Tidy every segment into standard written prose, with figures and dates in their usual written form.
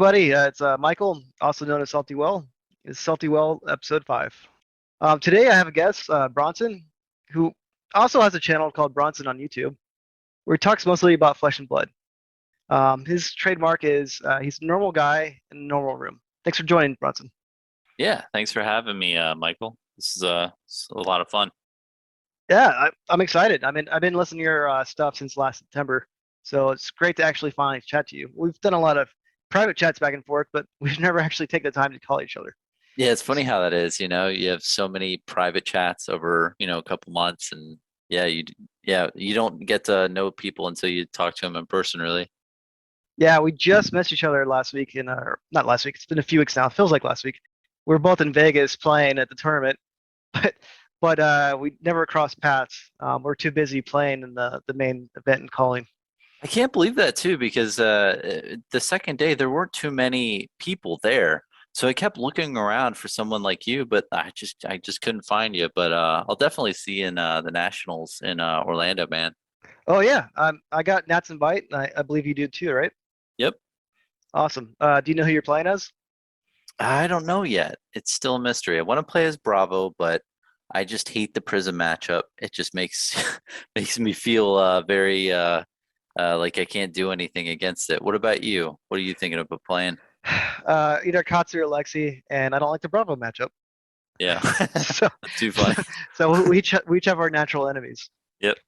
everybody. It's Michael, also known as Salty Well. It's Salty Well episode 5. Today I have a guest, Bronson, who also has a channel called Bronson on YouTube, where he talks mostly about flesh and blood. His trademark is he's a normal guy in a normal room. Thanks for joining, Bronson. Yeah, thanks for having me, Michael. This is a lot of fun. Yeah, I'm excited. I've been listening to your stuff since last September, so it's great to actually finally chat to you. We've done a lot of private chats back and forth, but we've never actually taken the time to call each other. Yeah, it's funny how that is, you have so many private chats over, a couple months and you don't get to know people until you talk to them in person, really. Yeah, we just missed each other last week not last week. It's been a few weeks now. It feels like last week. We were both in Vegas playing at the tournament, but we never crossed paths. We're too busy playing in the main event and calling. I can't believe that too, because the second day there weren't too many people there. So I kept looking around for someone like you, but I just couldn't find you. But I'll definitely see you in the Nationals in Orlando, man. Oh yeah, I got Nat's invite. And I believe you do too, right? Yep. Awesome. Do you know who you're playing as? I don't know yet. It's still a mystery. I want to play as Bravo, but I just hate the Prism matchup. It just makes makes me feel very like I can't do anything against it. What about you? What are you thinking about playing? Either Katsu or Lexi, and I don't like the Bravo matchup. Yeah, So, that's too funny. so we each have our natural enemies. Yep.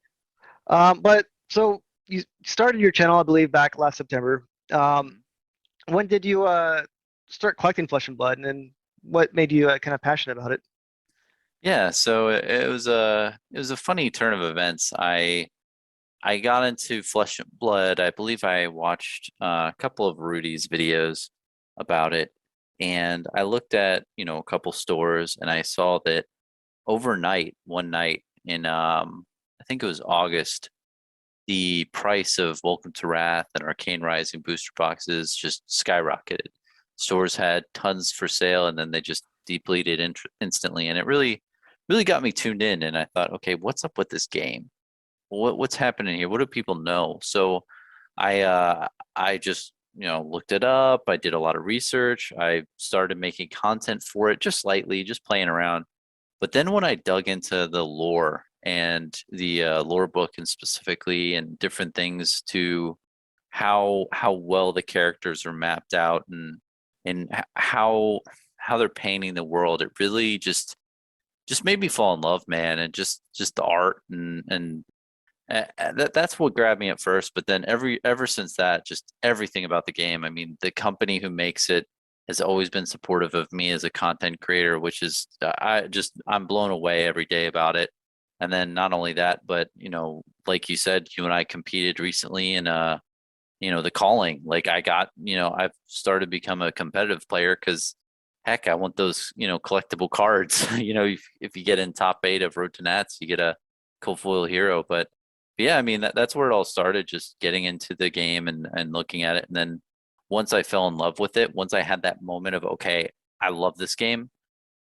But so you started your channel, I believe, back last September. When did you start collecting Flesh and Blood, and then what made you kind of passionate about it? Yeah, so it was a funny turn of events. I got into Flesh and Blood. I believe I watched a couple of Rudy's videos about it, and I looked at, a couple stores, and I saw that overnight, one night in I think it was August, the price of Welcome to Wrath and Arcane Rising booster boxes just skyrocketed. Stores had tons for sale, and then they just depleted instantly, and it really got me tuned in. And I thought, okay, what's up with this game? What's happening here? What do people know? So I just looked it up. I did a lot of research. I started making content for it just slightly, just playing around. But then when I dug into the lore and the lore book and specifically and different things to how well the characters are mapped out and how they're painting the world, it really just made me fall in love, man, and just the art and that's what grabbed me at first. But then ever since that, just everything about the game. I mean, the company who makes it has always been supportive of me as a content creator, which is I'm blown away every day about it. And then not only that, but like you said, you and I competed recently in the calling. Like I've started to become a competitive player because heck, I want those collectible cards. If you get in top 8 of Road to Nats, you get a cool foil hero. But yeah, I mean that's where it all started, just getting into the game and looking at it. And then once I fell in love with it, once I had that moment of, okay, I love this game,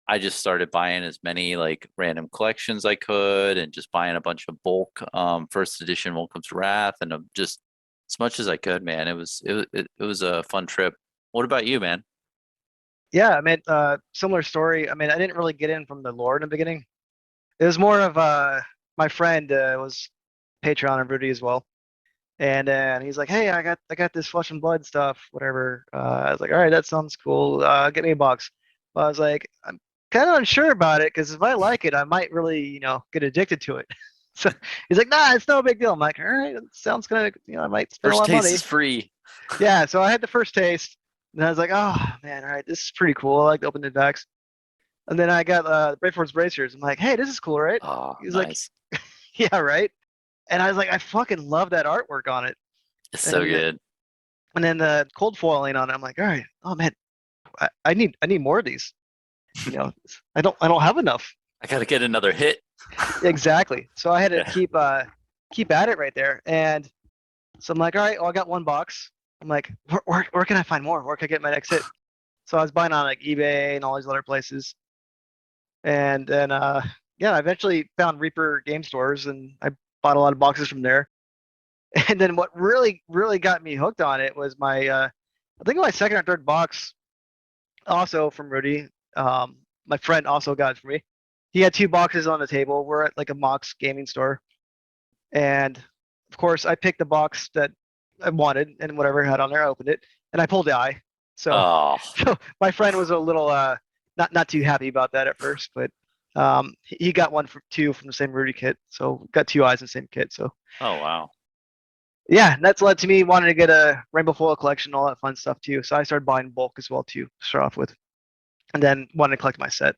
I just started buying as many like random collections I could and just buying a bunch of bulk first edition Welcome to Wrath and just as much as I could, man. It was a fun trip. What about you, man? Yeah, similar story. I didn't really get in from the lore in the beginning. It was more of my friend was Patreon and Rudy as well, and he's like, "Hey, I got this Flesh and Blood stuff, whatever." I was like, "All right, that sounds cool. Get me a box." But I was like, "I'm kind of unsure about it because if I like it, I might really, get addicted to it." So he's like, "Nah, it's no big deal." I'm like, "All right, it sounds kind of, I might spend a First lot of taste money." is free. Yeah, so I had the first taste, and I was like, "Oh man, all right, this is pretty cool. I like the open ended packs." And then I got Brayford's Bracers. I'm like, "Hey, this is cool, right?" Oh, He's like, nice. "Yeah, right." And I was like, "I fucking love that artwork on it." It's so And good. and then the cold foiling on it. I'm like, "All right, oh man, I need more of these. You know, I don't have enough." I gotta get another hit. Exactly. So I had to Yeah. keep at it right there. And so I'm like, "All right, well, I got one box." I'm like, where can I find more? Where can I get my next hit? So I was buying on like eBay and all these other places. And then yeah, I eventually found Reaper game stores and I bought a lot of boxes from there. And then what really got me hooked on it was my I think my second or third box, also from Rudy. My friend also got it for me. He had two boxes on the table. We're at like a Mox gaming store, and of course, I picked the box that I wanted, and whatever I had on there, I opened it, and I pulled the eye. So, Oh, so my friend was a little not too happy about that at first, but he got one for two from the same Rudy kit, so got two eyes in the same kit. So oh wow. yeah, and that's led to me wanting to get a rainbow foil collection, all that fun stuff too. So I started buying bulk as well too, to start off with, and then wanted to collect my set.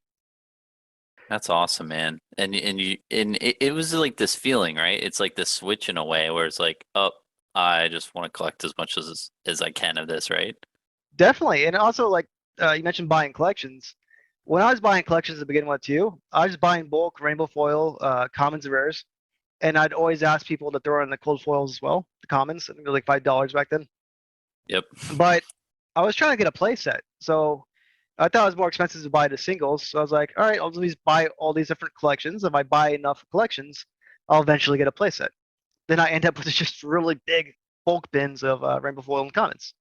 That's awesome, man. And it was like this feeling, right? It's like this switch in a way where it's like, oh, I just want to collect as much as I can of this, right? Definitely, and also like you mentioned buying collections. When I was buying collections to begin with too, I was buying bulk rainbow foil, commons and rares, and I'd always ask people to throw in the cold foils as well, the commons. I think they were like $5 back then. Yep. But I was trying to get a play set, so I thought it was more expensive to buy the singles. So I was like, all right, I'll just buy all these different collections. If I buy enough collections, I'll eventually get a play set. Then I end up with just really big bulk bins of rainbow foil and commons.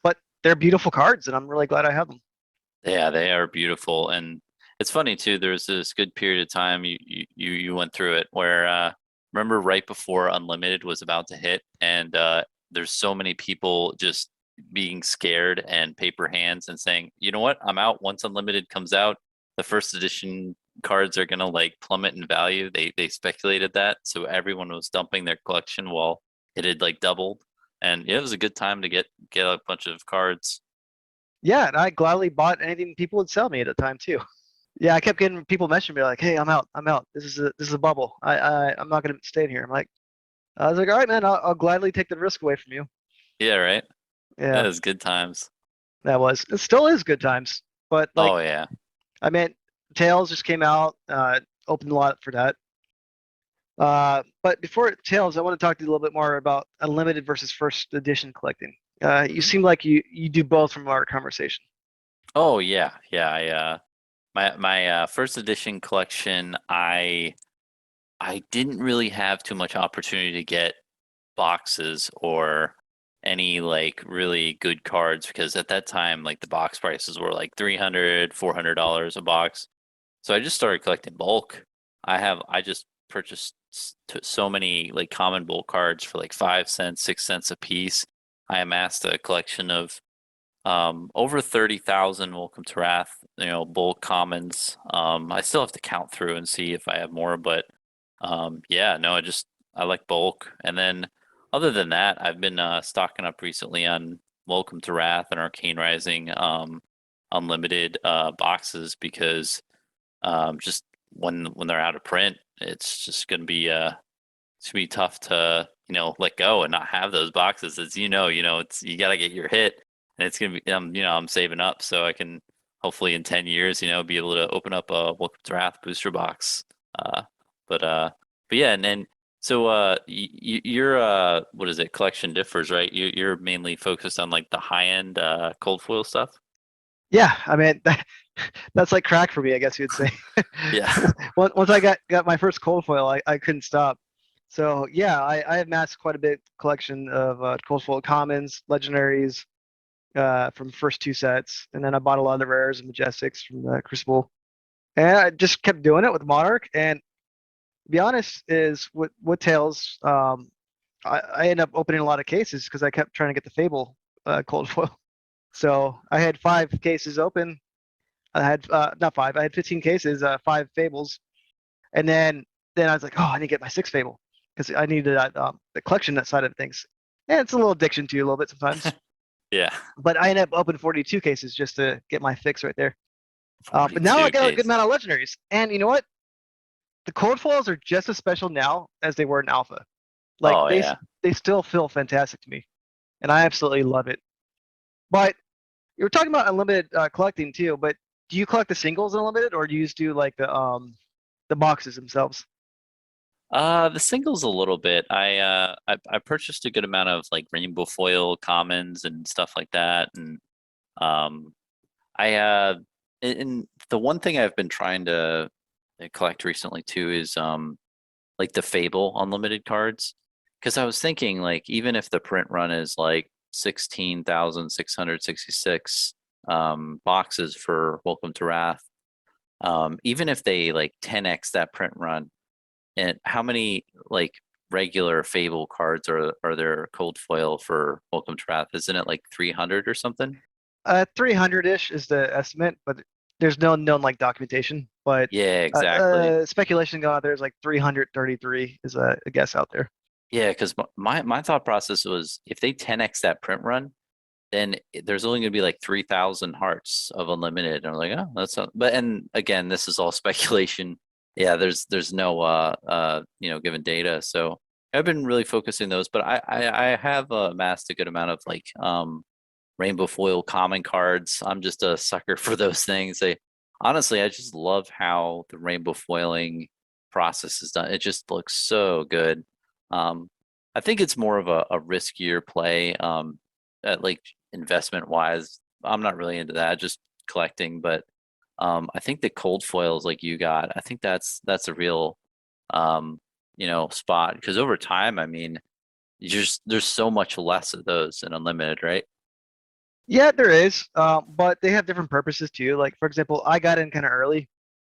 But they're beautiful cards, and I'm really glad I have them. Yeah, they are beautiful. And it's funny too, there's this good period of time you went through it where remember right before Unlimited was about to hit and there's so many people just being scared and paper hands and saying, you know what, I'm out once Unlimited comes out, the first edition cards are gonna like plummet in value. They speculated that, so everyone was dumping their collection while it had like doubled. And yeah, it was a good time to get a bunch of cards. Yeah, and I gladly bought anything people would sell me at the time too. Yeah, I kept getting people messaging me like, "Hey, I'm out. I'm out. This is a bubble. I'm not gonna stay in here." I'm like, I was like, "All right, man. I'll gladly take the risk away from you." Yeah, right. That Yeah, was good times. that was. It still is good times, but like, Oh yeah. I mean, Tails just came out. Opened a lot for that. But before Tails, I want to talk to you a little bit more about unlimited versus first edition collecting. You Mhm. seem like you do both from our conversation. Oh yeah, yeah. My first edition collection, I didn't really have too much opportunity to get boxes or any like really good cards because at that time like the box prices were like 300, $400 a box. So I just started collecting bulk. I just purchased so many like common bulk cards for like 5 cents, 6 cents a piece. I amassed a collection of over 30,000 Welcome to Wrath, bulk commons. I still have to count through and see if I have more, but yeah, no, I like bulk. And then other than that, I've been stocking up recently on Welcome to Wrath and Arcane Rising unlimited boxes because just when they're out of print, it's just gonna be tough to let go and not have those boxes. As it's you gotta get your hit, and it's gonna be I'm saving up so I can hopefully in 10 years be able to open up a Welcome to Wrath booster box. Uh, but uh, but yeah, and then so your what is it? Collection differs, right? You're mainly focused on like the high end cold foil stuff. Yeah, I mean that's like crack for me, I guess you'd say. Yeah. Once I got my first cold foil, I couldn't stop. So yeah, I have amassed quite a bit collection of cold foil commons, legendaries from the first two sets, and then I bought a lot of the rares and majestics from the Crucible, and I just kept doing it with Monarch. And to be honest, is with Tails, I ended up opening a lot of cases because I kept trying to get the Fable cold foil. So I had 5 cases open. I had not five. I had 15 cases, 5 fables, and then I was like, oh, I need to get my sixth fable because I needed that the collection that side of things. And it's a little addiction to you a little bit sometimes. Yeah. But I ended up opening 42 cases just to get my fix right there. But now I 42 got a good case. amount of legendaries, and you know what? The cold foils are just as special now as they were in alpha. Like Oh yeah. they still feel fantastic to me, and I absolutely love it. But you were talking about unlimited collecting too, but do you collect the singles in unlimited, or do you just do like the boxes themselves? The singles a little bit. I purchased a good amount of like rainbow foil commons and stuff like that, and um I and the one thing I've been trying to collect recently too is like the Fable unlimited cards because I was thinking like even if the print run is like 16,666 boxes for Welcome to Wrath. Even if they like 10x that print run, and how many like regular Fable cards are there cold foil for Welcome to Wrath? Isn't it like 300 or something? 300-ish is the estimate, but there's no known like documentation. But Yeah, exactly. speculation going out there is like 333 is a guess out there. Yeah, because my thought process was if they 10x that print run, then there's only going to be like 3,000 hearts of unlimited. And I'm like, oh, that's not, but and again, this is all speculation. Yeah, there's no given data. So I've been really focusing those, but I have amassed a good amount of like rainbow foil common cards. I'm just a sucker for those things. They honestly, I just love how the rainbow foiling process is done. It just looks so good. I think it's more of a riskier play. At like investment wise, I'm not really into that, just collecting. But I think the cold foils like you got, I think that's a real spot because over time, I mean, there's so much less of those in unlimited, right? Yeah, there is, but they have different purposes too. Like for example, I got in kind of early,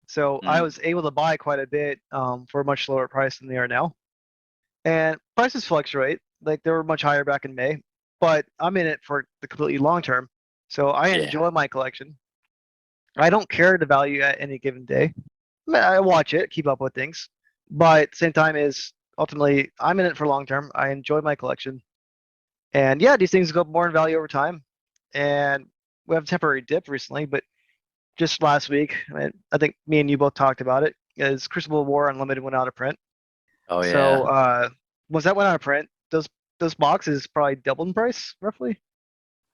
so I Mm, was able to buy quite a bit for a much lower price than they are now. And prices fluctuate. Like they were much higher back in May, but I'm in it for the completely long term. So I yeah. enjoy my collection. I don't care the value at any given day. I watch it, keep up with things, but at the same time is ultimately I'm in it for long term. I enjoy my collection, and yeah, these things go up more in value over time. And we have a temporary dip recently, but just last week, I think me and you both talked about it. Is Crucible War Unlimited went out of print. Oh So yeah. was that went out of print? Those boxes probably doubled in price, roughly.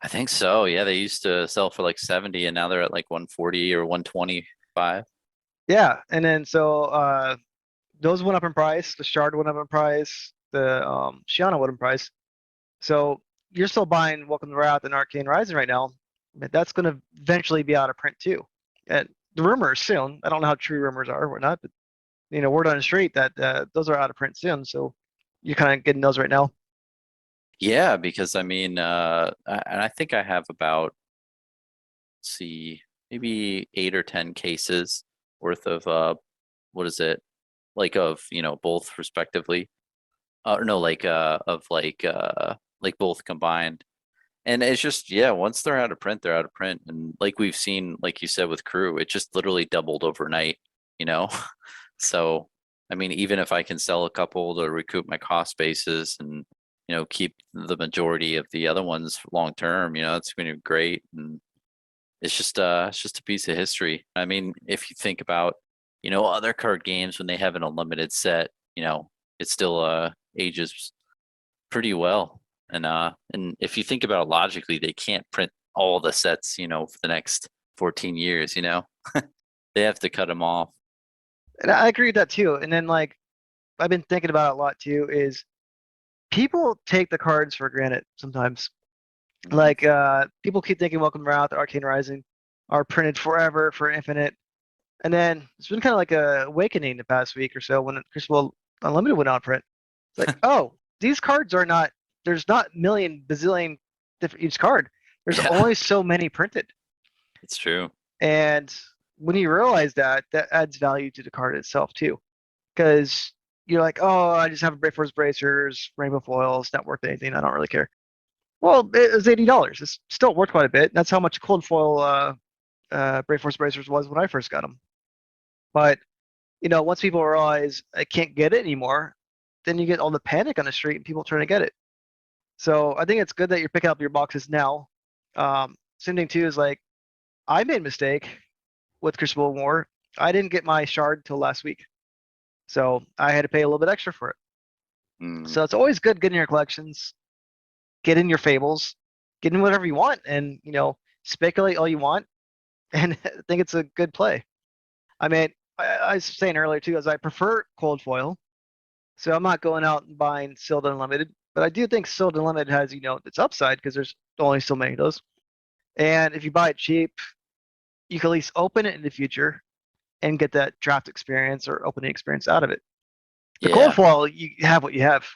I think so. Yeah, they used to sell for like 70 and now they're at like 140 or 125. Yeah, and then so those went up in price. The Shard went up in price. The Shiana went in price. So you're still buying Welcome to Wrath and Arcane Rising right now. But that's going to eventually be out of print too. And the rumors soon. I don't know how true rumors are or not, but word on the street that those are out of print soon. So you're kind of getting those right now. Yeah, because I mean, and I think I have about, let's see, maybe 8 or 10 cases worth of what is it? Like of, both respectively. No, like both combined. And it's just, yeah, once they're out of print, they're out of print. And like we've seen, like you said with Crew, it just literally doubled overnight, you know? So, I mean, even if I can sell a couple to recoup my cost basis and, keep the majority of the other ones long term, it's going to be great. And it's just a piece of history. I mean, if you think about, other card games when they have an unlimited set, it still ages pretty well. And if you think about it logically, they can't print all the sets, for the next 14 years, they have to cut them off. And I agree with that too. And then like I've been thinking about it a lot too is people take the cards for granted sometimes. Mhm. Like people keep thinking Welcome to Wrath, Arcane Rising are printed forever for infinite. And then it's been kind of like a awakening the past week or so when Crucible Unlimited went on print. It's like, oh, these cards are not. There's not million bazillion different each card. There's Yeah, only so many printed, it's true. and when you realize that, that adds value to the card itself too. Because you're like, oh, I just have a Brave Force Bracers, Rainbow Foils, not worth anything. I don't really care. Well, it was $80. It's still worth quite a bit. That's how much Cold Foil Brave Force Bracers was when I first got them. But once people realize I can't get it anymore, then you get all the panic on the street and people trying to get it. So I think it's good that you're picking up your boxes now. Same thing too is like I made a mistake with Crucible War. I didn't get my shard till last week, so I had to pay a little bit extra for it. Mm. So it's always good getting your collections, get in your fables, get in whatever you want, and speculate all you want. And I think it's a good play. I mean, I was saying earlier too, is I prefer cold foil. So I'm not going out and buying Sealed Unlimited, but I do think Sealed Unlimited has, its upside because there's only so many of those. And if you buy it cheap, you can at least open it in the future and get that draft experience or opening experience out of it. The cold Yeah. foil, you have what you have,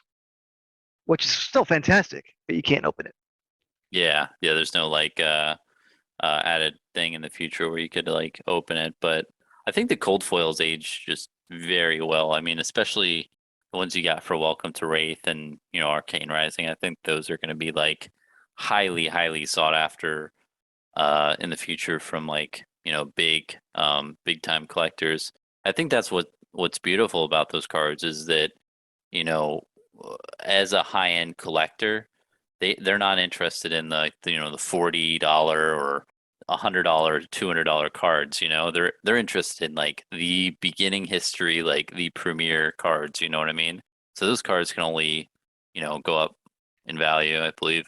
which is still fantastic, but you can't open it. Yeah, yeah. There's no like added thing in the future where you could like open it, but I think the cold foils age just very well. I mean, especially the ones you got for Welcome to Wraith and Arcane Rising. I think those are going to be like highly, highly sought after in the future from like big time collectors. I think that's what's beautiful about those cards is that you know as a high end collector they're not interested in the $40 or $100 $200 cards. They're interested in like the beginning history, like the premier cards. You know what I mean? So those cards can only go up in value, I believe.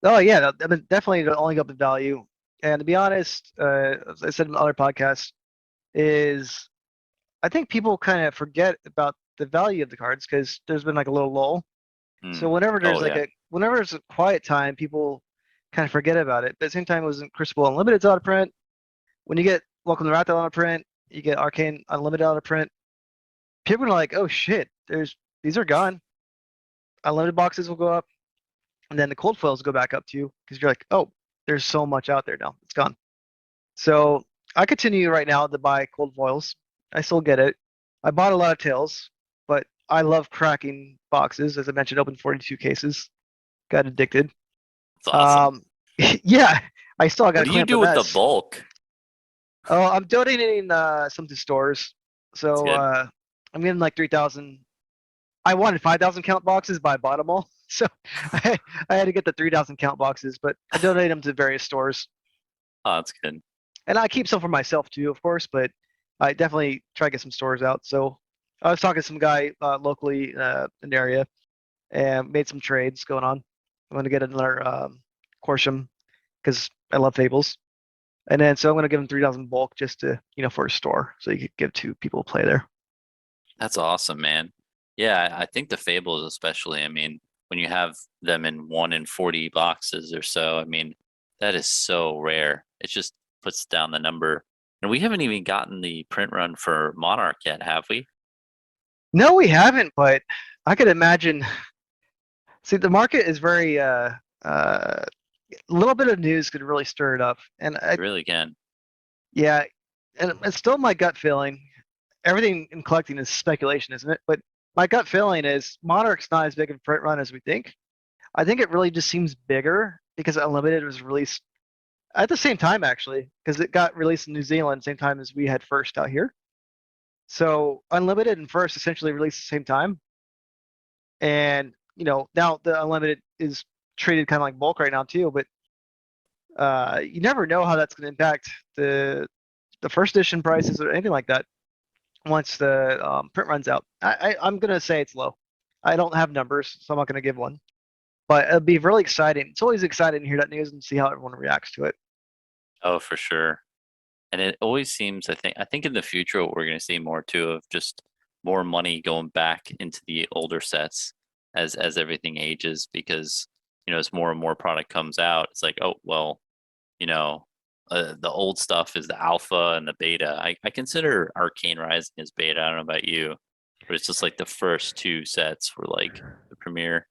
Oh yeah, I mean, definitely only go up in value. And to be honest, as I said in other podcasts, is I think people kind of forget about the value of the cards because there's been like a little lull. So Mm. Oh yeah. whenever there's a quiet time, people kind of forget about it. But at the same time, it was in Crucible Unlimited's out of print. When you get Welcome to Wrath out of print, you get Arcane Unlimited out of print. People are like, oh shit, these are gone. Unlimited boxes will go up, and then the cold foils go back up to you because you're like, oh, there's so much out there now. It's gone. So I continue right now to buy cold foils. I still get it. I bought a lot of tails, but I love cracking boxes. As I mentioned, opened 42 cases. Got addicted. It's awesome. Um, yeah, I still got What to do clean you up the do with the mess. bulk? Oh, I'm donating some to stores. That's So good. I'm getting like 3,000. I wanted 5,000 count boxes, but I bought them all. So I had to get the 3,000 count boxes, but I donate them to various stores. Oh, that's good. And I keep some for myself too, of course, but I definitely try to get some stores out. So I was talking to some guy locally in the area and made some trades going on. I'm going to get another Corsham because I love Fables. And then so I'm going to give him 3,000 bulk just to, for a store. So you could give to people who play there. That's awesome, man. Yeah, I think the Fables especially, I mean, when you have them in 1 in 40 boxes or so, I mean, that is so rare. It just puts down the number. And we haven't even gotten the print run for Monarch yet, have we? No, we haven't, but I could imagine. See, the market is very, a little bit of news could really stir it up. And You really can. yeah, and it's still my gut feeling. Everything in collecting is speculation, isn't it? But my gut feeling is Monarch's not as big of a print run as we think. I think it really just seems bigger because Unlimited was released at the same time, actually, because it got released in New Zealand same time as we had first out here. So Unlimited and first essentially released at the same time. And, now the Unlimited is treated kind of like bulk right now too, but you never know how that's going to impact the first edition prices or anything like that once the print runs out. I'm going to say it's low. I don't have numbers, so I'm not going to give one. But it'll be really exciting. It's always exciting to hear that news and see how everyone reacts to it. Oh, for sure. And it always seems, I think in the future what we're going to see more too of just more money going back into the older sets as everything ages because as more and more product comes out, it's like, oh well, you know, the old stuff is the alpha and the beta. I consider Arcane Rising as beta. I don't know about you, but it's just like the first two sets were like the premiere.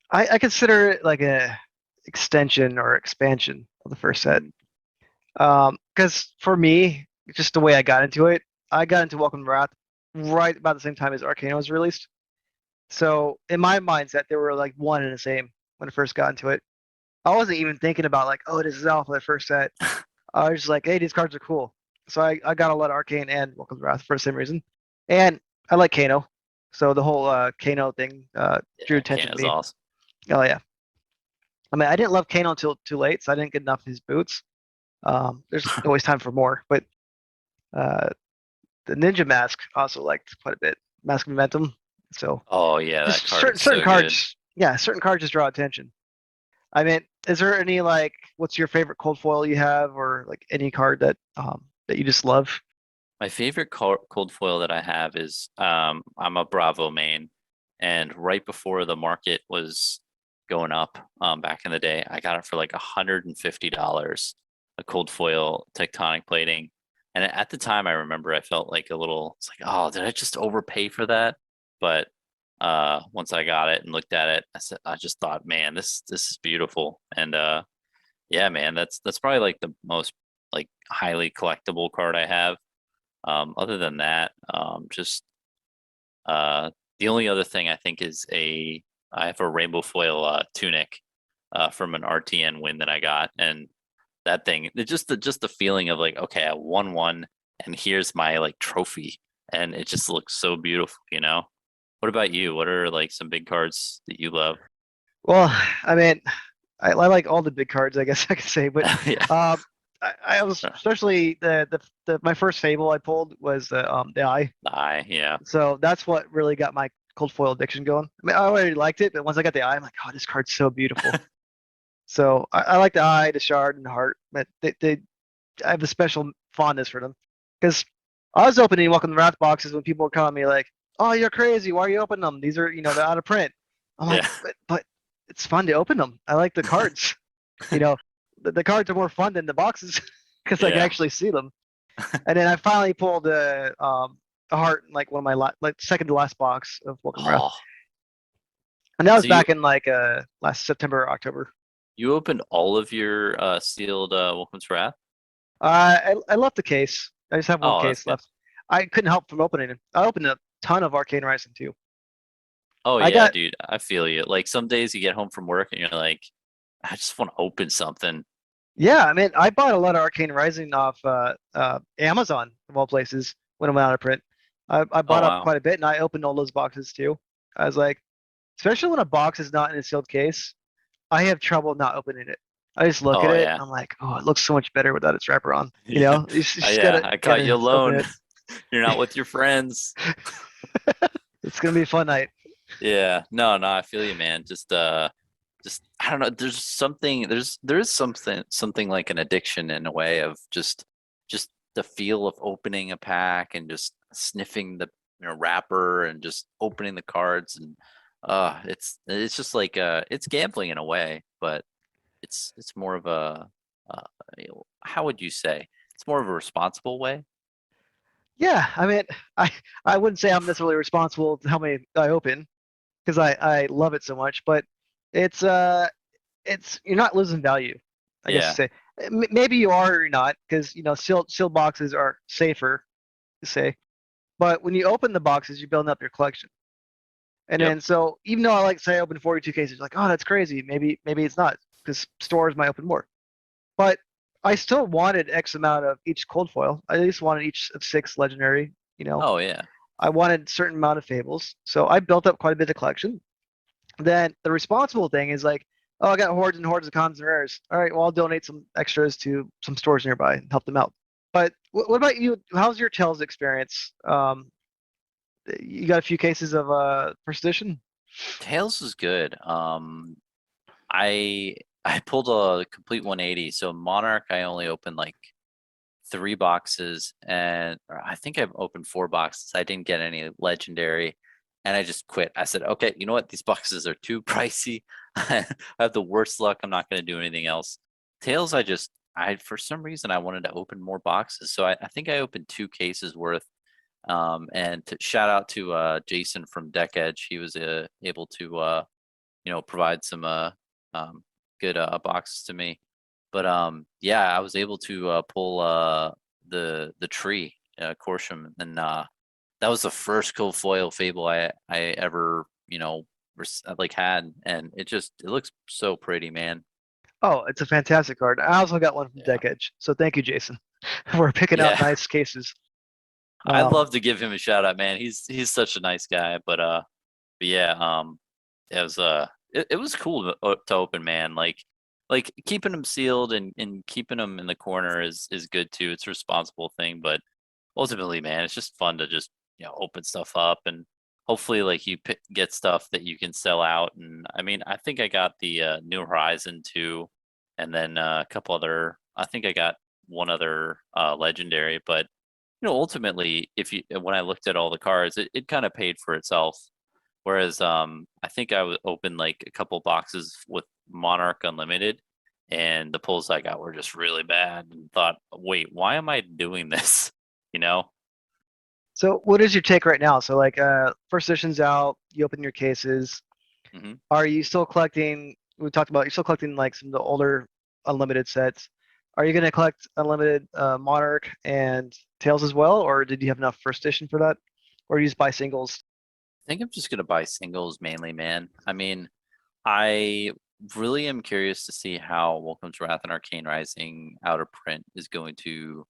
I consider it like a extension or expansion of the first set. Mm. Because for me, just the way I got into Welcome to Wrath right about the same time as Arcana was released. So in my mindset, they were like one and the same when I first got into it. I wasn't even thinking about like, oh, this is alpha the first set. I was just like, hey, these cards are cool. So I got a lot of Arcane and Welcome to Wrath for the same reason. And I like Kano. So the whole Kano thing drew Yeah, attention to Kana's me. awesome. Oh yeah. I mean, I didn't love Kano until too late, so I didn't get enough of his boots. There's always time for more, but uh, the Ninja Mask also liked quite a bit. Mask of Momentum. So Oh yeah, that just card is certain so good. cards, yeah, certain cards just draw attention. I mean, is there any like, what's your favorite cold foil you have, or like any card that you just love? My favorite cold foil that I have is I'm a Bravo main, and right before the market was going up back in the day, I got it for like $150 a cold foil tectonic plating. And at the time, I remember I felt like a little. It's like, oh, did I just overpay for that? But once I got it and looked at it. I just thought, man, this is beautiful. And yeah, man, that's probably like the most like highly collectible card I have. Other than that, just the only other thing I think is I have a rainbow foil tunic from an RTN win that I got, and that thing, just the feeling of like, okay, I won one, and here's my like trophy, and it just looks so beautiful, you know? What about you? What are like some big cards that you love? Well, I mean, I like all the big cards, I guess I could say, but Yeah, um, I was especially the my first Fable I pulled was the Eye, yeah, so that's what really got my cold foil addiction going. I mean, I already liked it, but once I got the Eye, I'm like, oh, this card's so beautiful. So I like the Eye, the Shard, and the Heart, but they I have a special fondness for them because I was opening Welcome to Wrath boxes when people were calling me like, "Oh, you're crazy! Why are you opening them? These are, they're out of print." I'm like, yeah, but it's fun to open them. I like the cards. You know, the cards are more fun than the boxes because I can yeah. actually see them. And then I finally pulled a heart in like one of my like second to last box of Welcome to Wrath, Oh, and that was so you back in like last September or October. you opened all of your sealed Welcome's Wrath? I left the case. I just have one Oh, that's case good. left. I couldn't help from opening it. I opened a ton of Arcane Rising too. Oh I yeah, got dude, I feel you. Like some days you get home from work and you're like, I just want to open something. Yeah, I mean, I bought a lot of Arcane Rising off Amazon of all places when it went out of print. I Oh bought up wow. quite a bit, and I opened all those boxes too. I was like, especially when a box is not in a sealed case, I have trouble not opening it. I just look at Oh it, yeah. and I'm like, oh, it looks so much better without its wrapper on. Yeah. You just Yeah, gotta I caught you gotta open alone. it. You're not with your friends. It's gonna be a fun night. Yeah. No, no, I feel you, man. Just I don't know, there is something like an addiction in a way of just the feel of opening a pack and just sniffing the wrapper and just opening the cards and it's just like it's gambling in a way, but it's more of a how would you say? It's more of a responsible way. Yeah, I mean, I I wouldn't say I'm necessarily responsible for how many I open because I love it so much, but it's you're not losing value, I guess to Yeah. say. Maybe you are or you're not because sealed boxes are safer to say, but when you open the boxes, you're building up your collection. And Yep. then so even though I like say I open 42 cases, like oh that's crazy, maybe it's not because stores might open more, but I still wanted X amount of each cold foil. I at least wanted each of six legendary. You know, Oh yeah. I wanted a certain amount of fables, so I built up quite a bit of collection. Then the responsible thing is like, oh, I got hordes and hordes of commons and rares. All right, well, I'll donate some extras to some stores nearby and help them out. But what about you? How's your Tails experience? You got a few cases of first edition? Tails is good. I I pulled a complete 180. So Monarch, I only opened like three boxes, and or I think I've opened four boxes. I didn't get any legendary, and I just quit. I said, okay, you know what? These boxes are too pricey. I have the worst luck. I'm not going to do anything else. Tails, I for some reason I wanted to open more boxes, so I think I opened two cases worth. And to shout out to Jason from Deck Edge, he was able to provide some um, good boxes to me. But yeah, I was able to pull the tree Corsham, and that was the first cool foil fable I ever like had, and it looks so pretty, man. Oh, it's a fantastic card. I also got one from Yeah, Deck Edge, so thank you, Jason. We're picking out yeah. nice cases. I'd Um, love to give him a shout out, man. He's such a nice guy, but yeah, it was it was cool to open, man. Like keeping them sealed and keeping them in the corner is good too. It's a responsible thing, but ultimately, man, it's just fun to just open stuff up and hopefully like get stuff that you can sell out. And I mean, I think I got the New Horizon too, and then a couple other. I think I got one other legendary, but ultimately, if you when I looked at all the cards, it kind of paid for itself. Whereas I think I would open like a couple boxes with Monarch Unlimited, and the pulls I got were just really bad, and thought, wait, why am I doing this? You know? So what is your take right now? So like first edition's out, you open your cases. Hmm. Are you still collecting, we talked about you're still collecting like some of the older unlimited sets. Are you gonna collect unlimited Monarch and Tails as well, or did you have enough first edition for that? Or you just buy singles? I think I'm just gonna buy singles mainly, man. I mean, I really am curious to see how Welcome to Wrath and Arcane Rising out of print is going to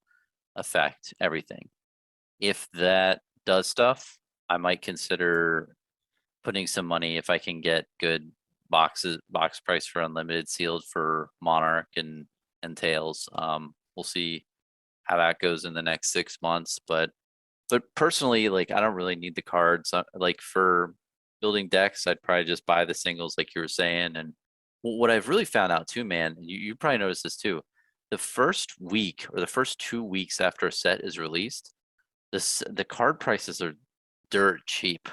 affect everything. If that does stuff, I might consider putting some money if I can get good box price for unlimited sealed for Monarch and Tails. We'll see how that goes in the next 6 months. But personally, like I don't really need the cards. Like for building decks, I'd probably just buy the singles, like you were saying. And what I've really found out too, man, and you probably noticed this too. The first week or the first 2 weeks after a set is released, the card prices are dirt cheap.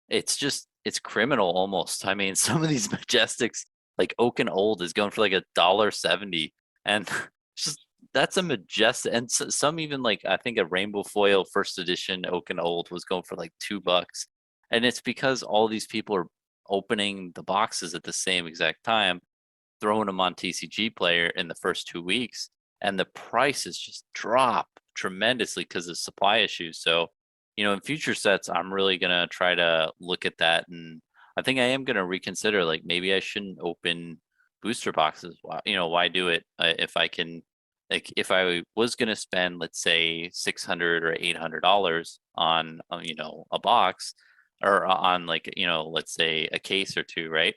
It's criminal almost. I mean, some of these Majestics, like Oaken Old, is going for like $1.70, and it's just that's a Majestic. And some even like I think a Rainbow Foil first edition Oaken Old was going for like $2, and it's because all these people are opening the boxes at the same exact time, throwing them on TCG Player in the first 2 weeks, and the prices just drop tremendously because of supply issues. So, in future sets, I'm really gonna try to look at that, and I think I am gonna reconsider. Like maybe I shouldn't open booster boxes. Why do it if I can? Like if I was gonna spend, let's say, $600 or $800 on, a box, or on like let's say a case or two, right?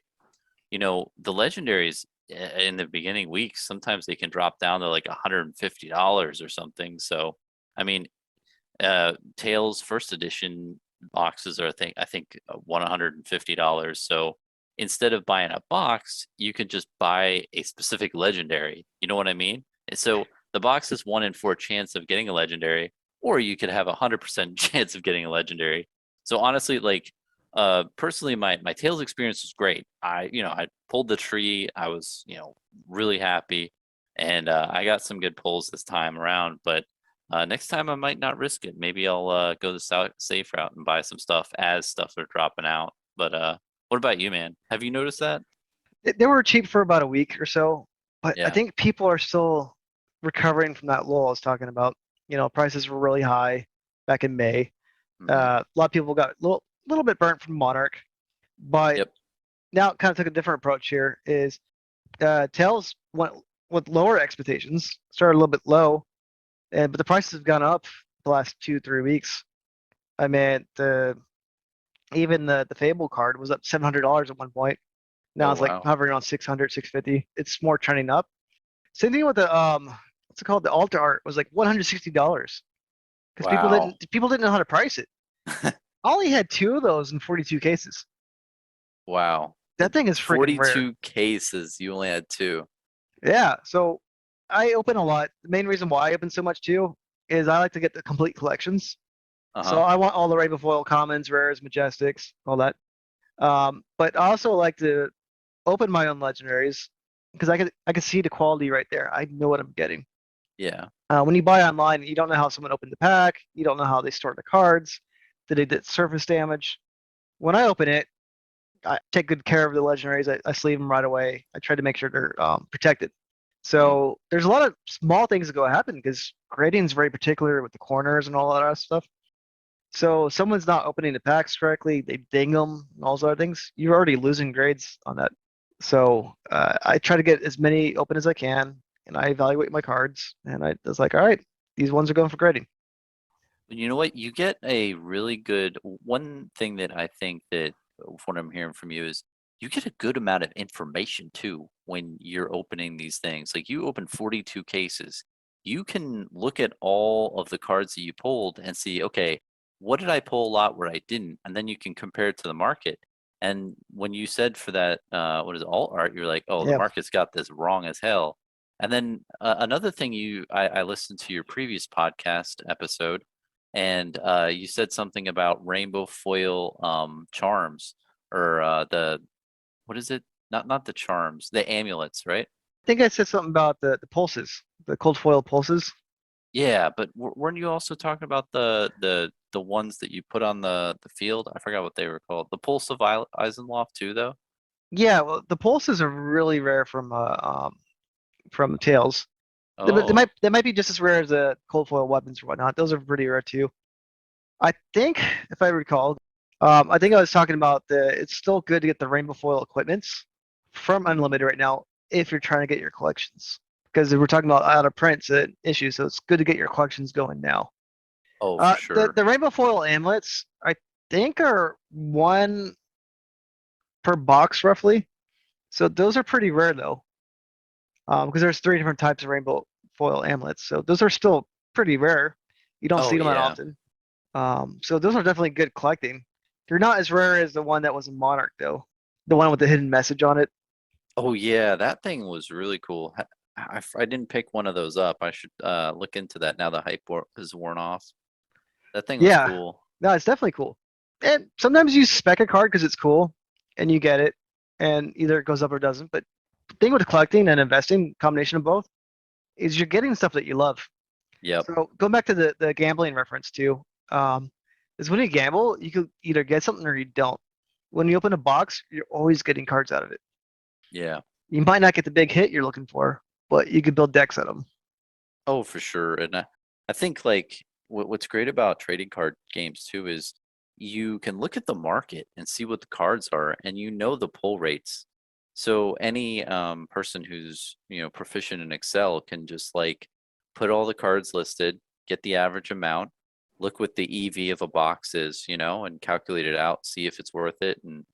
The legendaries in the beginning weeks, sometimes they can drop down to like $150 or something. So, I mean, Tails first edition boxes are I think $150. So instead of buying a box, you could just buy a specific legendary. You know what I mean? And so the box is 1 in 4 chance of getting a legendary, or you could have 100% chance of getting a legendary. So honestly, like personally, my Tails experience was great. I pulled the tree. I was really happy, and I got some good pulls this time around. But next time I might not risk it. Maybe I'll go the safe route and buy some stuff as stuff are dropping out. But what about you, man? Have you noticed that? They were cheap for about a week or so, but I Yeah. think people are still recovering from that lull I was talking about. Prices were really high back in May. Hmm. A lot of people got a little bit burnt from Monarch, but Yep. now it kind of took a different approach here. Is Tails went with lower expectations, started a little bit low, but the prices have gone up the last 2 3 weeks. I mean, even the Fable card was up $700 at one point. Now Oh it's like wow. hovering around 600, 650. It's more trending up. Same thing with the what's it called? The altar art was like $160 because Wow. people didn't know how to price it. I only had two of those in 42 cases. Wow. That thing is freaking rare. 42 cases. You only had two. Yeah, so I open a lot. The main reason why I open so much too is I like to get the complete collections. So Uh-huh. I want all the Rainbow Foil commons, rares, majestics, all that. But I also like to open my own legendaries because I can see the quality right there. I know what I'm getting. Yeah. When you buy online, you don't know how someone opened the pack. You don't know how they store the cards. Did they did surface damage? When I open it, I take good care of the legendaries. I sleeve them right away. I try to make sure they're protected. Mm. So there's a lot of small things that go happen because grading is very particular with the corners and all that other stuff. So if someone's not opening the packs correctly, they ding them and all those other things. You're already losing grades on that. So I try to get as many open as I can, and I evaluate my cards, and I was like, all right, these ones are going for grading. You know what? You get a really good one thing that I think that what I'm hearing from you is you get a good amount of information too when you're opening these things. Like you open 42 cases. You can look at all of the cards that you pulled and see, okay, what did I pull a lot where I didn't? And then you can compare it to the market. And when you said for that, what is it, alt art, you're like, oh, the Yeah, market's got this wrong as hell. And then another thing I listened to your previous podcast episode, and you said something about rainbow foil charms, or the what is it? Not the charms, the amulets, right? I think I said something about the pulses, the cold foil pulses. Yeah, but weren't you also talking about the the ones that you put on the field. I forgot what they were called. The Pulse of Eisenloft too, though. Yeah, well, the pulses are really rare from tails. Oh, They might be just as rare as the cold foil weapons or whatnot. Those are pretty rare too. I think, if I recall, I think I was talking about the. It's still good to get the rainbow foil equipments from Unlimited right now if you're trying to get your collections, because we're talking about out of print's an issue, so it's good to get your collections going now. oh, for sure. The rainbow foil amulets, I think, are one per box roughly. So those are pretty rare though, because there's three different types of rainbow foil amulets. So those are still pretty rare. You don't Oh see them that yeah. often. So those are definitely good collecting. They're not as rare as the one that was in Monarch though, the one with the hidden message on it. Oh yeah, that thing was really cool. I didn't pick one of those up. I should look into that now the is worn off. That thing was Yeah, cool. no, it's definitely cool. And sometimes you spec a card because it's cool, and you get it, and either it goes up or doesn't. But the thing with collecting and investing, combination of both, is you're getting stuff that you love. Yep. So going back to the gambling reference too, um, is when you gamble, you could either get something or you don't. When you open a box, you're always getting cards out of it. Yeah. You might not get the big hit you're looking for, but you could build decks out of them. Oh, for sure. And I think like what's great about trading card games too is you can look at the market and see what the cards are, and you know the pull rates. So any person who's proficient in Excel can just like put all the cards listed, get the average amount, look what the EV of a box is, and calculate it out, see if it's worth it. And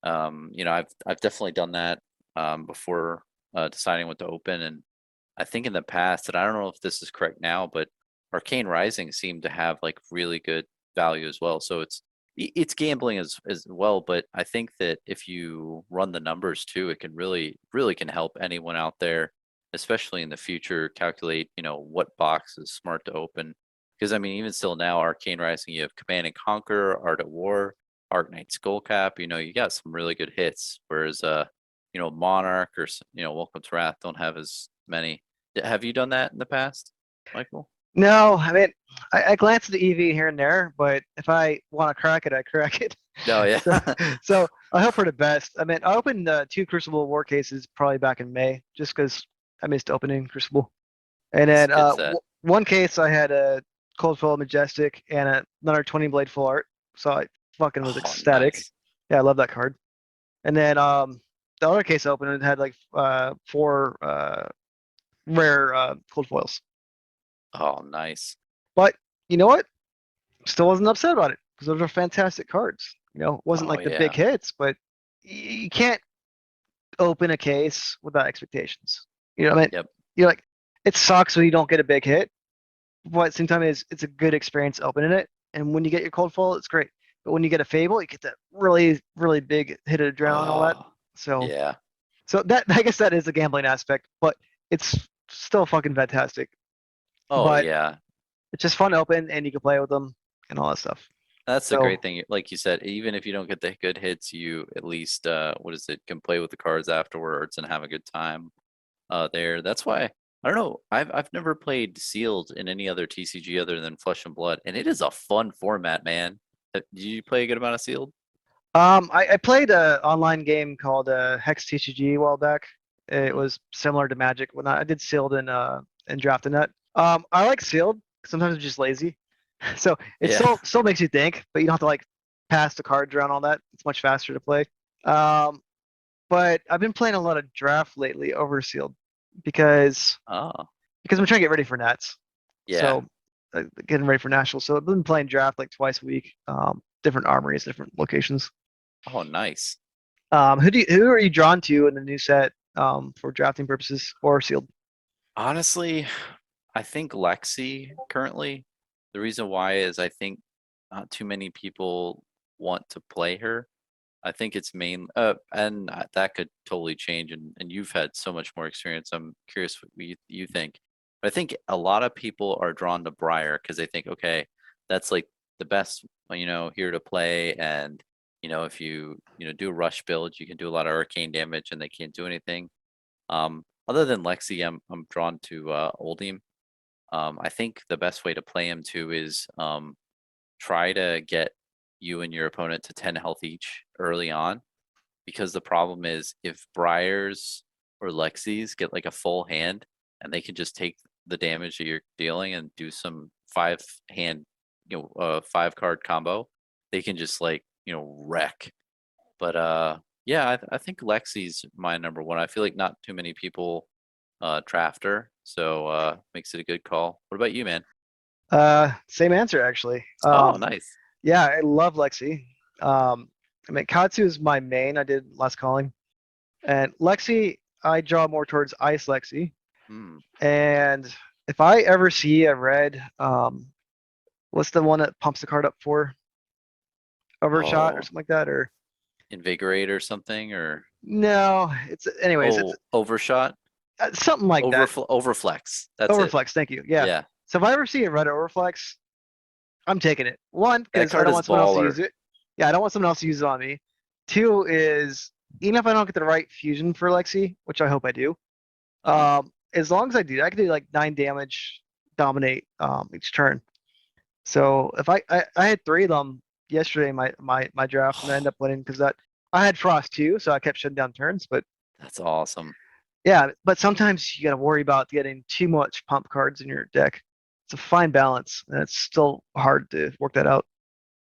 I've definitely done that before deciding what to open. And I think in the past, and I don't know if this is correct now, but Arcane Rising seemed to have like really good value as well. So it's gambling as well, but I think that if you run the numbers too, it can really can help anyone out there, especially in the future, calculate, what box is smart to open. Because I mean, even still now, Arcane Rising, you have Command and Conquer, Art of War, Arknight Skullcap, you got some really good hits. Whereas Monarch or Welcome to Wrath don't have as many. Have you done that in the past, Michael? No, I mean, I glance at the EV here and there, but if I want to crack it, I crack it. No, yeah. So, so I hope for the best. I mean, I opened two Crucible War cases probably back in May, just because I missed opening Crucible. And It's then a good set. one case I had a Cold Foil Majestic and another 20 Blade Full Art, so I fucking was Oh, ecstatic. nice. Yeah, I love that card. And then the other case I opened it had like four rare Cold Foils. Oh, nice. But you know what? Still wasn't upset about it because those are fantastic cards. It wasn't Oh, like the big yeah. hits, but you can't open a case without expectations. I mean, Yep. you're like, it sucks when you don't get a big hit, but at the same time, it's a good experience opening it. And when you get your cold foil, it's great. But when you get a fable, you get that really, really big hit of adrenaline and all that. Oh, So, yeah. so that I guess that is the gambling aspect, but it's still fucking fantastic. Oh, But yeah. it's just fun to open, and you can play with them and all that stuff. That's the So great thing. Like you said, even if you don't get the good hits, you at least what is it, can play with the cards afterwards and have a good time there. That's why I don't know. I've never played sealed in any other TCG other than Flesh and Blood, and it is a fun format, man. Did you play a good amount of sealed? I played an online game called Hex TCG a while back. It Hmm. was similar to Magic. When I did sealed in Draft and Net. I like sealed. Sometimes I'm just lazy, so it Yeah. still makes you think, but you don't have to like pass the cards around all that. It's much faster to play. Um, but I've been playing a lot of Draft lately over sealed because Oh, because I'm trying to get ready for Nats. yeah. So getting ready for Nationals. So I've been playing Draft like twice a week. Different armories, different locations. Oh, nice. Who are you drawn to in the new set for drafting purposes or sealed? Honestly, I think Lexi currently. The reason why is I think not too many people want to play her. I think it's and that could totally change. And you've had so much more experience. I'm curious what you think. But I think a lot of people are drawn to Briar because they think, okay, that's like the best, here to play. And, if you do a rush build, you can do a lot of arcane damage and they can't do anything. Other than Lexi, I'm drawn to Oldhim. I think the best way to play him too is try to get you and your opponent to 10 health each early on, because the problem is if Briars or Lexis get like a full hand and they can just take the damage that you're dealing and do some 5 hand, 5 card combo, they can just like, wreck. But yeah, I think Lexi's my number one. I feel like not too many people draft her, so makes it a good call. What about you, man? Same answer actually. Oh, nice. Yeah, I love Lexi. I mean, Katsu is my main. I did last calling, and Lexi, I draw more towards Ice Lexi. Hmm. And if I ever see a red, what's the one that pumps the card up for overshot or Oh, something like that? Or invigorate or something, or no, it's anyways, it's oh, overshot, something like that. overflex. That's it. Overflex, thank you. Yeah. Yeah, So if I ever see a red Overflex, I'm taking it. One, that because I card don't is want someone else to baller. use it. Yeah, I don't want someone else to use it on me. Two is even if I don't get the right fusion for Lexi, which I hope I do, Uh-huh. as long as I do, I can do like 9 damage, dominate each turn. So if I had 3 of them yesterday in my draft, and I ended up winning because that I had Frost too, so I kept shutting down turns. But That's awesome. yeah, but sometimes you got to worry about getting too much pump cards in your deck. It's a fine balance, and it's still hard to work that out.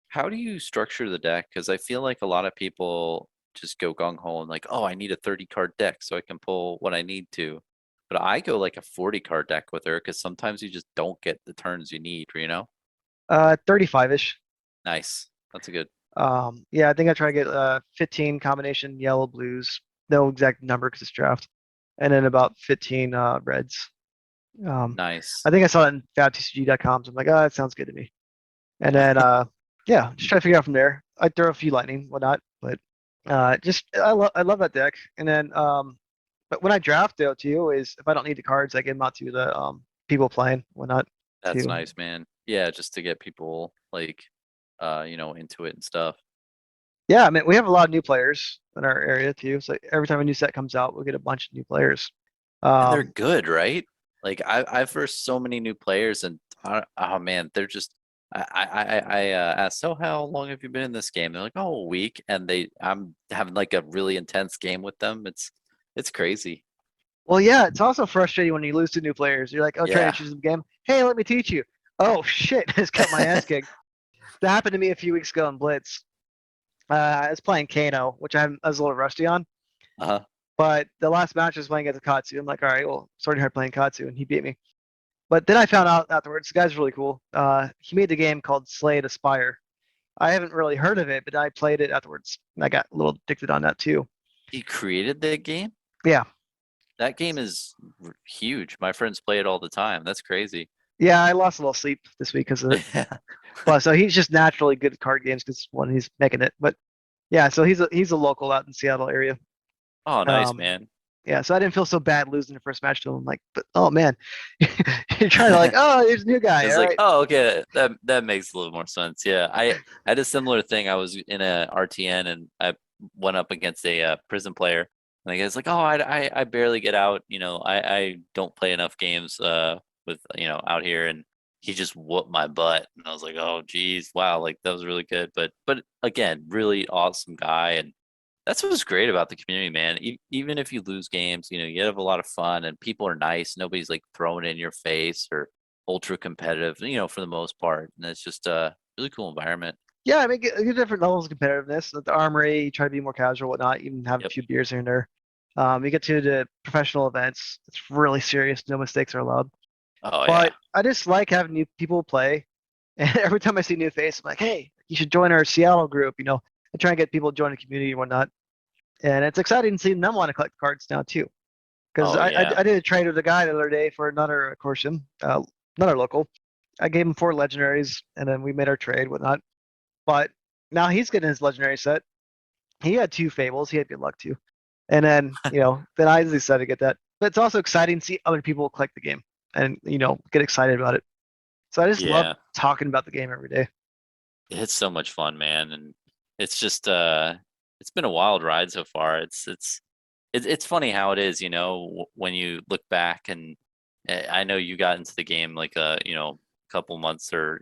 How do you structure the deck? Because I feel like a lot of people just go gung ho and like, oh, I need a 30 card deck so I can pull what I need to. But I go like a 40 card deck with her because sometimes you just don't get the turns you need, 35-ish. Nice. That's a good. Yeah, I think I try to get 15 combination yellow blues, no exact number because it's draft, and then about 15 reds. Nice. I think I saw it in fabtcg.com, so I'm like, oh, that sounds good to me. And then yeah, just try to figure out from there. I throw a few lightning, whatnot, but just I love that deck. And then but when I draft though too is if I don't need the cards, I give them out to the people playing, whatnot That's too. nice, man. Yeah, just to get people like into it and stuff. Yeah, I mean we have a lot of new players in our area too. So every time a new set comes out, we'll get a bunch of new players. And they're Um, good, right? Like I've versed so many new players, and oh man, they're just. I asked, so how long have you been in this game? They're like, oh, a week, and I'm having like a really intense game with them. It's crazy. well, yeah, it's also frustrating when you lose to new players. You're like, oh, trying to Yeah. choose the game. Hey, let me teach you. Oh shit, just got my ass kicked. That happened to me a few weeks ago in Blitz. I was playing Kano, which I was a little rusty on. Uh-huh. But the last match I was playing against Katsu. I'm like, all right, well, starting hard playing Katsu, and he beat me. But then I found out afterwards, the guy's really cool. He made the game called Slay to Spire. I haven't really heard of it, but I played it afterwards, and I got a little addicted on that too. He created that game. Yeah, That game is huge. My friends play it all the time. That's crazy. yeah, I lost a little sleep this week because of it. Yeah. But so he's just naturally good at card games because when he's making it. But yeah, so he's a local out in Seattle area. Oh, nice, Um, man. yeah, so I didn't feel so bad losing the first match to him. Like, but oh man, you're trying to like, oh, there's a new guy. It's All like, right. oh, okay, that makes a little more sense. Yeah, I had a similar thing. I was in a RTN and I went up against a prison player, and the guy's like, oh, I barely get out. I don't play enough games with out here, and he just whooped my butt, and I was like, oh, geez, wow, like that was really good. But again, really awesome guy, and that's what's great about the community, man. Even if you lose games, you have a lot of fun, and people are nice. Nobody's like throwing it in your face or ultra competitive, for the most part. And it's just a really cool environment. Yeah, I mean, get different levels of competitiveness. At the armory, you try to be more casual, whatnot. Even have a Yep. few beers here and there. You get to the professional events. It's really serious. No mistakes are allowed. Oh yeah. But I just like having new people play. And every time I see a new face, I'm like, hey, you should join our Seattle group. I try and get people to join the community and whatnot. And it's exciting seeing them want to collect cards now too. Because Oh yeah. I did a trade with a guy the other day for another Corsian, another local. I gave him 4 legendaries, and then we made our trade, whatnot. But now he's getting his legendary set. He had 2 fables. He had good luck too. And then, then I decided to get that. But it's also exciting to see other people collect the game and, get excited about it. So I just love Yeah. talking about the game every day. It's so much fun, man, and it's just it's been a wild ride so far. It's funny how it is, when you look back and I know you got into the game like couple months or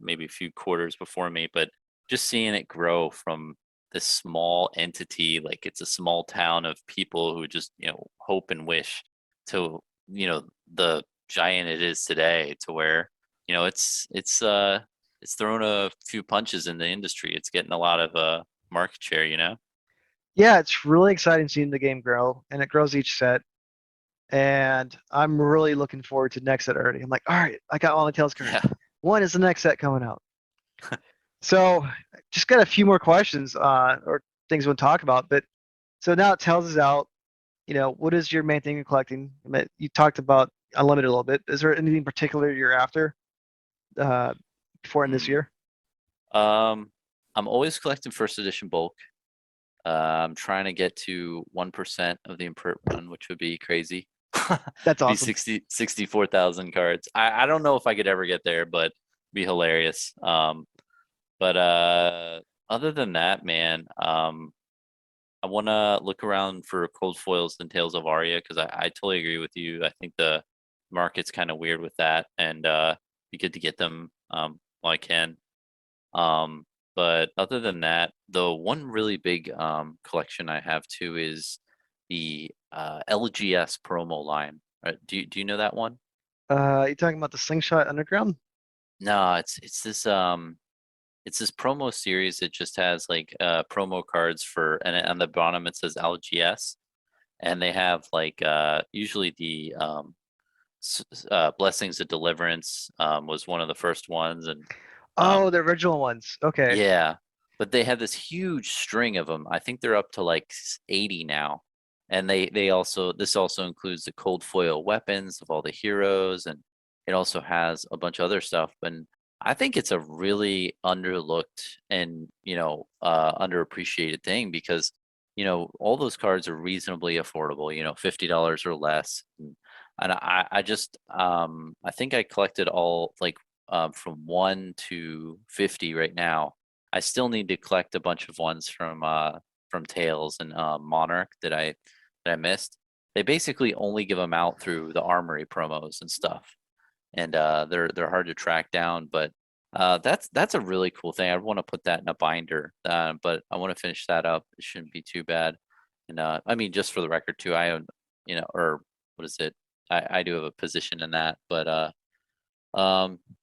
maybe a few quarters before me, but just seeing it grow from this small entity, like it's a small town of people who just hope and wish to the giant it is today, to where it's thrown a few punches in the industry. It's getting a lot of market share. Yeah, it's really exciting seeing the game grow, and it grows each set. And I'm really looking forward to next set already. I'm like, all right, I got all my Tails cards. Yeah. When is the next set coming out? So just got a few more questions or things we want to talk about. But so now Tails is out. What is your main thing in collecting? I mean, you talked about unlimited a little bit. Is there anything particular you're after uh, before in this Hmm. year? I'm always collecting first edition bulk. I'm trying to get to 1% of the imprint run, which would be crazy. That's Be awesome. 64,000 cards. I don't know if I could ever get there, but be hilarious. But other than that, man, I want to look around for cold foils and Tales of Aria, because I totally agree with you. I think the market's kind of weird with that, and be good to get them while I can. Um, but other than that, the one really big collection I have too is the LGS promo line. Do you know that one? You talking about the Slingshot Underground? No, it's this promo series that just has like promo cards for, and on the bottom it says LGS, and they have like usually the Blessings of Deliverance was one of the first ones, and Oh, um the original ones. Okay. yeah, but they have this huge string of them. I think they're up to like 80 now. And this also includes the cold foil weapons of all the heroes, and it also has a bunch of other stuff. And I think it's a really underlooked and underappreciated thing, because all those cards are reasonably affordable, $50 or less. And I just I think I collected all, like, from 1 to 50 right now. I still need to collect a bunch of ones from Tails and Monarch that I missed. They basically only give them out through the Armory promos and stuff, and they're hard to track down. But that's a really cool thing. I want to put that in a binder, but I want to finish that up. It shouldn't be too bad. And I mean, just for the record too, I own, or what is it? I do have a position in that, but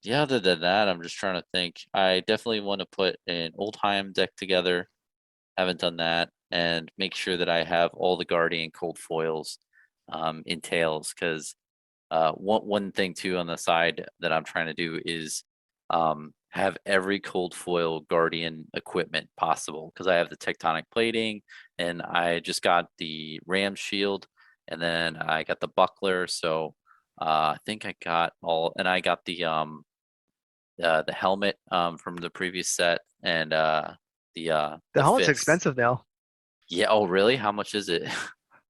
yeah, other than that, I'm just trying to think. I definitely want to put an Oldheim deck together. Haven't done that, and make sure that I have all the Guardian cold foils in Tails, because one thing too on the side that I'm trying to do is have every cold foil Guardian equipment possible, because I have the tectonic plating, and I just got the Ram shield, and then I got the buckler. So I think I got all, and I got the helmet from the previous set, and The the helmet's fists. expensive now. Yeah. Oh, really? How much is it?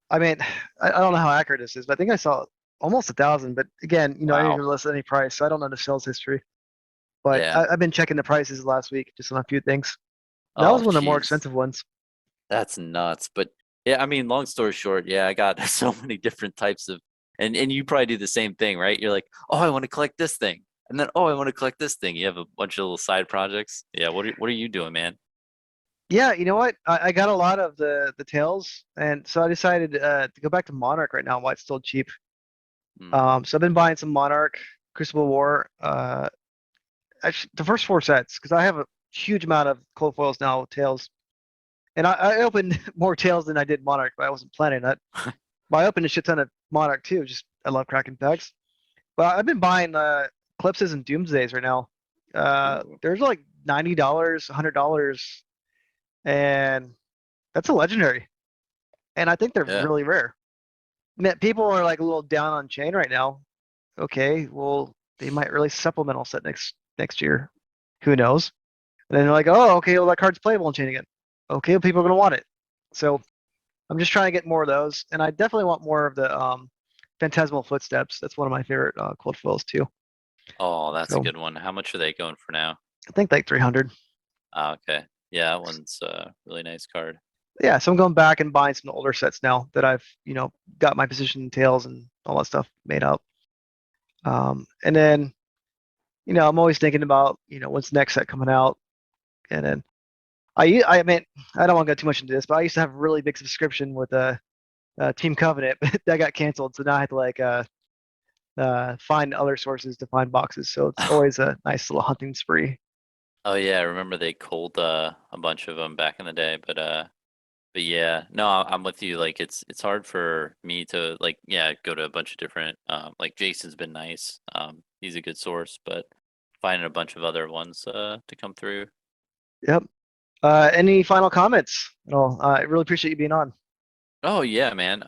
I mean, I don't know how accurate this is, but I think I saw almost 1,000. But again, I didn't Wow. even list any price, so I don't know the sales history. But Yeah. I've been checking the prices last week just on a few things. That was Oh, one of the more geez. expensive ones. That's nuts. But yeah, I mean, long story short, yeah, I got so many different types of, and you probably do the same thing, right? You're like, oh, I want to collect this thing, and then, oh, I want to collect this thing. You have a bunch of little side projects. Yeah. What are you doing, man? Yeah, you know what? I got a lot of the tails, and so I decided to go back to Monarch right now while it's still cheap. Hmm. So I've been buying some Monarch, Crucible War, actually the first four sets because I have a huge amount of cold foils now, tails, and I opened more tails than I did Monarch, but I wasn't planning that. But I opened a shit ton of Monarch too. Just I love cracking packs. But I've been buying Eclipses and Doomsdays right now. Ooh. There's like $90, $100, and that's a legendary. And I think they're Yeah. really rare. Man, people are like a little down on chain right now. Okay, well they might release supplemental set next year. Who knows? And then they're like, oh, okay, well that card's playable in chain again. Okay, well, people are gonna want it. So I'm just trying to get more of those, and I definitely want more of the Phantasmal Footsteps. That's one of my favorite cold foils too. Oh, that's a So good one. How much are they going for now? I think like 300. Ah, okay. Yeah, that one's a really nice card. Yeah, so I'm going back and buying some older sets now that I've got my position in tails and all that stuff made up. And then I'm always thinking about, what's next that coming out. And then I mean, I don't want to go too much into this, but I used to have a really big subscription with Team Covenant, but that got canceled. So now I have to like find other sources to find boxes. So it's always a nice little hunting spree. Oh yeah, I remember they culled a bunch of them back in the day, but yeah, no, I'm with you. Like it's hard for me to like yeah go to a bunch of different like Jason's been nice. He's a good source, but finding a bunch of other ones to come through. Yep. Any final comments at all? I really appreciate you being on. Oh yeah, man.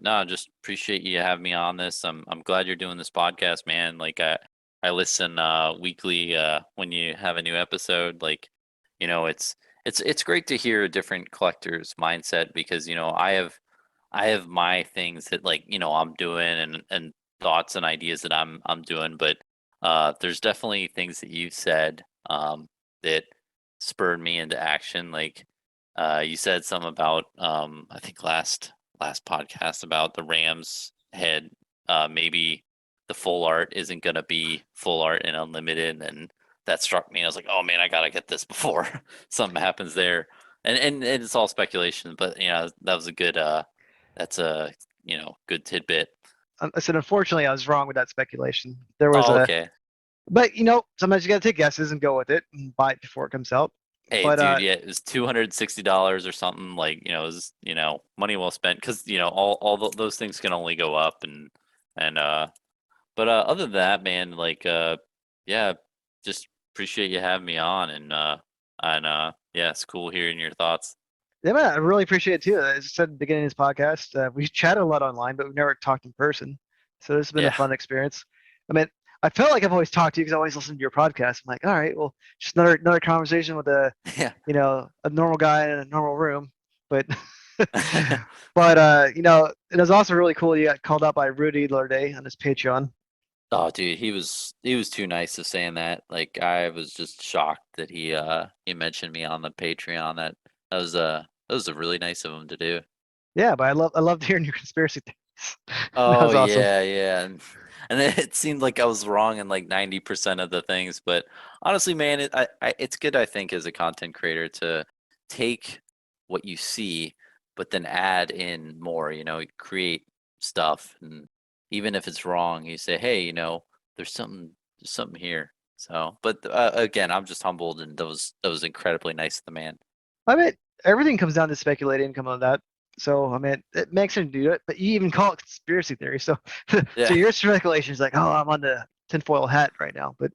No, just appreciate you having me on this. I'm glad you're doing this podcast, man. Like I listen weekly when you have a new episode. Like, it's great to hear a different collector's mindset because, I have my things that like, I'm doing and thoughts and ideas that I'm doing, but there's definitely things that you've said that spurred me into action. Like you said some about I think last podcast about the Rams head. Maybe the full art isn't gonna be full art and unlimited, and that struck me. I was like, oh man, I gotta get this before something happens there. And it's all speculation, but that was a good that's a good tidbit. I said, unfortunately, I was wrong with that speculation. There was Oh, a, okay. but sometimes you got to take guesses and go with it and buy it before it comes out. Hey, But dude, yeah, it was $260 or something. Like, it was, money well spent because those things can only go up and but other than that, man, like yeah, just appreciate you having me on and yeah, it's cool hearing your thoughts. yeah, man, I really appreciate it too. As I said at the beginning of this podcast, we chatted a lot online, but we've never talked in person. So this has been a Yeah. fun experience. I mean, I felt like I've always talked to you because I always listen to your podcast. I'm like, all right, well, just another conversation with Yeah. a normal guy in a normal room. But but it was also really cool. You got called out by Rudy the other day on his Patreon. Oh, dude, he was too nice of saying that. Like I was just shocked that he mentioned me on the Patreon. That was really nice of him to do. Yeah, but I loved hearing your conspiracy theories. That Oh was awesome. yeah, yeah. And then it seemed like I was wrong in like 90% of the things, but honestly, man, it's good I think as a content creator to take what you see, but then add in more, create stuff and even if it's wrong, you say, "Hey, there's something here." So, but again, I'm just humbled and that was incredibly nice of the man. I mean, everything comes down to speculating come on that. So I mean, it makes sense to do it, but you even call it conspiracy theory. So so Yeah. your speculation is like, oh, I'm on the tinfoil hat right now. But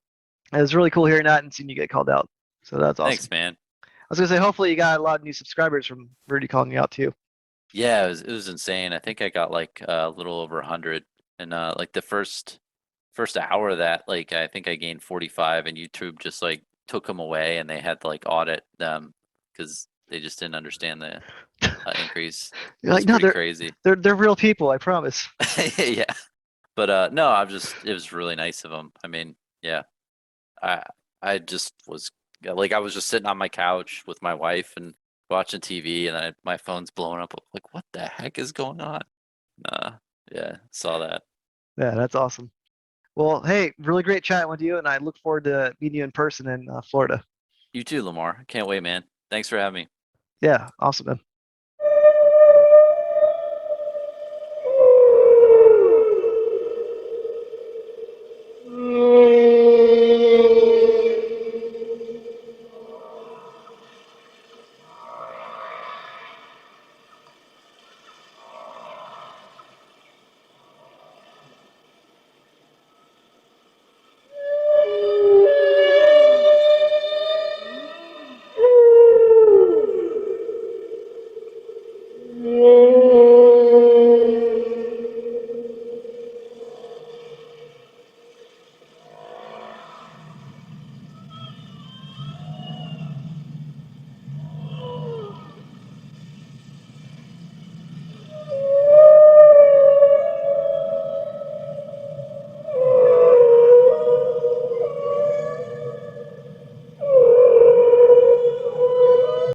it was really cool hearing that and seeing you get called out. So that's awesome. Thanks, man. I was gonna say, hopefully you got a lot of new subscribers from Rudy calling you out too. Yeah, it was insane. I think I got like a little over 100 and like the first hour of that like I think I gained 45 and YouTube just like took them away and they had to like audit them because they just didn't understand the increase. You're It like, was no, pretty they're crazy. they're real people, I promise. Yeah. But no, it was really nice of them. I mean, yeah. I I just was yeah, like I was just sitting on my couch with my wife and watching TV and then my phone's blowing up like what the heck is going on? Uh yeah, saw that. Yeah, that's awesome. Well, hey, really great chatting with you, and I look forward to meeting you in person in Florida. You too, Lamar. Can't wait, man. Thanks for having me. Yeah, awesome, man.